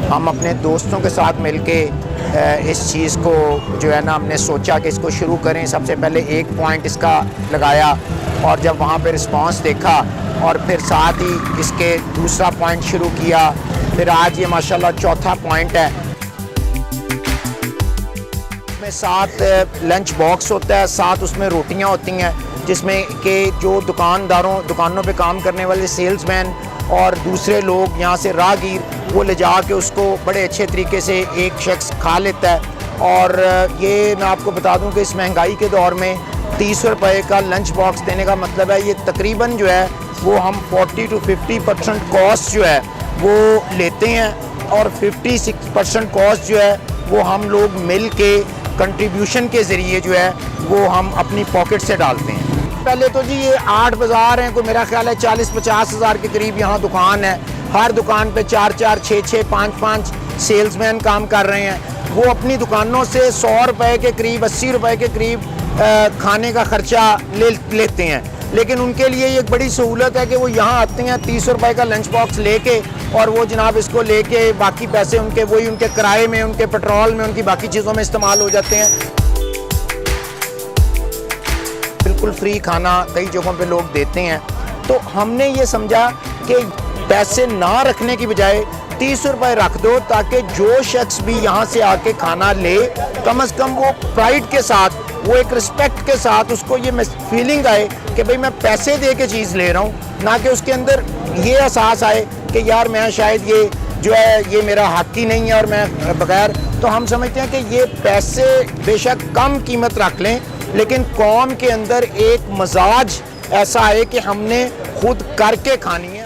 हम अपने दोस्तों के साथ मिलके इस चीज़ को जो है ना हमने सोचा कि इसको शुरू करें। सबसे पहले एक पॉइंट इसका लगाया और जब वहाँ पे रिस्पांस देखा और फिर साथ ही इसके दूसरा पॉइंट शुरू किया, फिर आज ये माशाल्लाह चौथा पॉइंट है। उसमें 7 लंच बॉक्स होता है, 7 उसमें रोटियां होती हैं, जिसमें कि जो दुकानों पे काम करने वाले सेल्समैन और दूसरे लोग यहाँ से राहगीर वो ले जा के उसको बड़े अच्छे तरीके से एक शख्स खा लेता है। और ये मैं आपको बता दूं कि इस महंगाई के दौर में 30 रुपये का लंच बॉक्स देने का मतलब है ये तकरीबन जो है वो हम 40 to 50% कॉस्ट जो है वो लेते हैं और 56% कॉस्ट जो है वो हम लोग मिल के कंट्रीब्यूशन के ज़रिए जो है वो हम अपनी पॉकेट से डालते हैं। पहले तो जी ये 8 बाज़ार हैं, कोई मेरा ख्याल है 40-50 हज़ार के करीब यहाँ दुकान है। हर दुकान पे 4-4, 6-6, 5-5 सेल्समैन काम कर रहे हैं। वो अपनी दुकानों से 100 रुपये के करीब, 80 रुपये के करीब खाने का ख़र्चा लेते हैं। लेकिन उनके लिए ये एक बड़ी सहूलत है कि वो यहाँ आते हैं 30 रुपये का लंच बॉक्स लेके और वो जनाब इसको लेके बाकी पैसे उनके वही उनके किराए में, उनके पेट्रोल में, उनकी बाकी चीज़ों में इस्तेमाल हो जाते हैं। बिल्कुल फ्री खाना कई जगहों पे लोग देते हैं, तो हमने ये समझा कि पैसे ना रखने की बजाय 30 रुपये रख दो ताकि जो शख्स भी यहाँ से आके खाना ले कम से कम वो प्राइड के साथ, वो एक रिस्पेक्ट के साथ उसको ये फीलिंग आए कि भाई मैं पैसे दे के चीज़ ले रहा हूँ, ना कि उसके अंदर ये एहसास आए कि यार मैं शायद ये जो है ये मेरा हक ही नहीं है और मैं बगैर। तो हम समझते हैं कि ये पैसे बेशक कम कीमत रख लें लेकिन कौम के अंदर एक मजाज ऐसा है कि हमने खुद करके खानी है।